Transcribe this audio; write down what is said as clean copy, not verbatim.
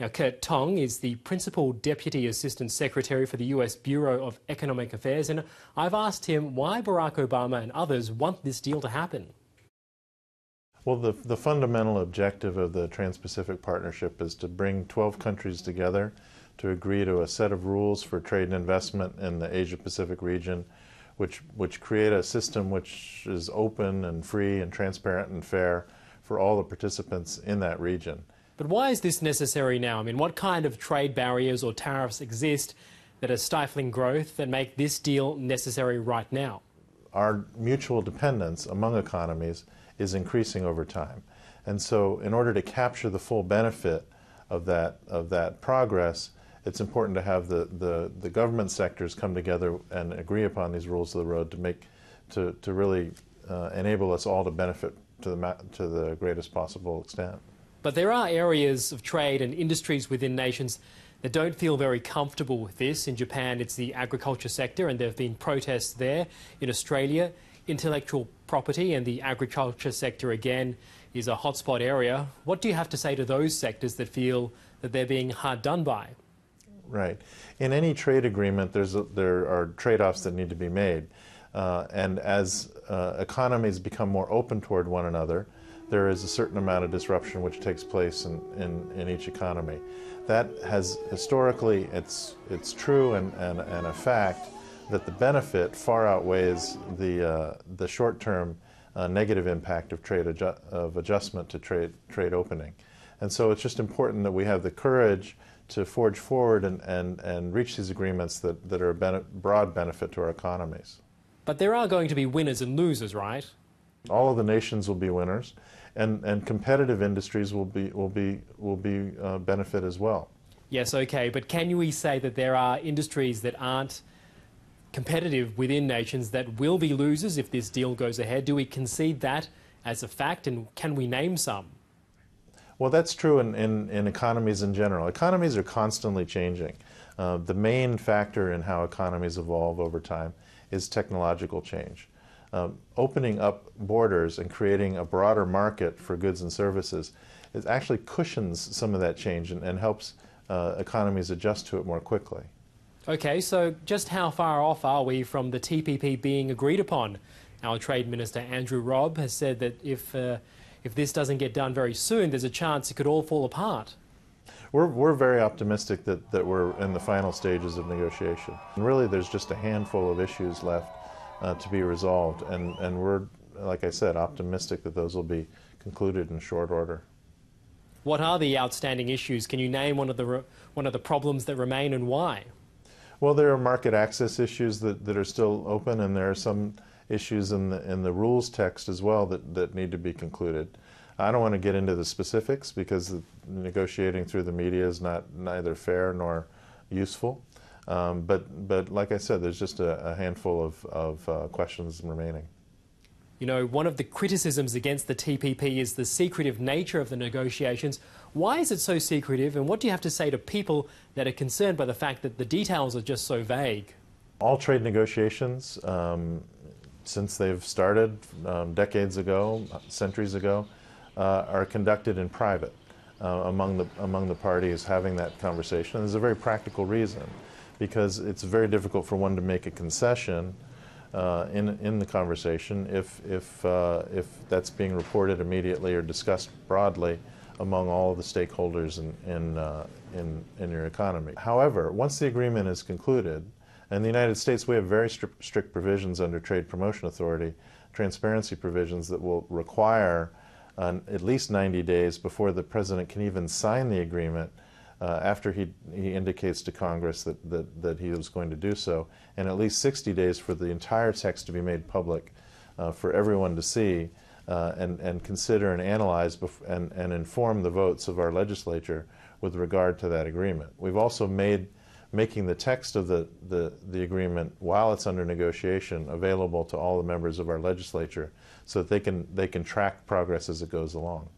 Now, Kurt Tong is the Principal Deputy Assistant Secretary for the US Bureau of Economic Affairs, and I've asked him why Barack Obama and others want this deal to happen. Well, the fundamental objective of the Trans-Pacific Partnership is to bring 12 countries together to agree to a set of rules for trade and investment in the Asia-Pacific region, which create a system which is open and free and transparent and fair for all the participants in that region. But why is this necessary now? I mean, what kind of trade barriers or tariffs exist that are stifling growth that make this deal necessary right now? Our mutual dependence among economies is increasing over time. And so in order to capture the full benefit of that progress, it's important to have the government sectors come together and agree upon these rules of the road to really enable us all to benefit to the greatest possible extent. But there are areas of trade and industries within nations that don't feel very comfortable with this. In Japan, it's the agriculture sector, and there have been protests there. In Australia, intellectual property and the agriculture sector, again, is a hotspot area. What do you have to say to those sectors that feel that they're being hard done by? Right. In any trade agreement, there are trade-offs that need to be made. And as economies become more open toward one another, there is a certain amount of disruption which takes place in each economy. That has historically, it's true and a fact that the benefit far outweighs the short-term negative impact of adjustment to trade opening. And so it's just important that we have the courage to forge forward and reach these agreements that are a broad benefit to our economies. But there are going to be winners and losers, right? All of the nations will be winners, and competitive industries will benefit as well. Yes, okay, but can we say that there are industries that aren't competitive within nations that will be losers if this deal goes ahead? Do we concede that as a fact, and can we name some? Well, that's true in economies in general. Economies are constantly changing. The main factor in how economies evolve over time is technological change. Opening up borders and creating a broader market for goods and services, it actually cushions some of that change and helps economies adjust to it more quickly. Okay, so just how far off are we from the TPP being agreed upon? Our Trade Minister Andrew Robb has said that if this doesn't get done very soon, there's a chance it could all fall apart. We're very optimistic that we're in the final stages of negotiation. And really, there's just a handful of issues left to be resolved, and we're, like I said, optimistic that those will be concluded in short order. What are the outstanding issues? Can you name one of the problems that remain and why? Well, there are market access issues that are still open, and there are some issues in the rules text as well that need to be concluded. I don't want to get into the specifics because negotiating through the media is neither fair nor useful. But like I said, there's just a handful of questions remaining. You know, one of the criticisms against the TPP is the secretive nature of the negotiations. Why is it so secretive, and what do you have to say to people that are concerned by the fact that the details are just so vague? All trade negotiations, since they've started decades ago, centuries ago, are conducted in private among the parties having that conversation. And there's a very practical reason, because it's very difficult for one to make a concession in the conversation if that's being reported immediately or discussed broadly among all of the stakeholders in your economy. However, once the agreement is concluded, in the United States we have very strict provisions under Trade Promotion Authority, transparency provisions that will require at least 90 days before the President can even sign the agreement after he indicates to Congress that he was going to do so, and at least 60 days for the entire text to be made public for everyone to see and consider and analyze and inform the votes of our legislature with regard to that agreement. We've also making the text of the agreement while it's under negotiation available to all the members of our legislature so that they can track progress as it goes along.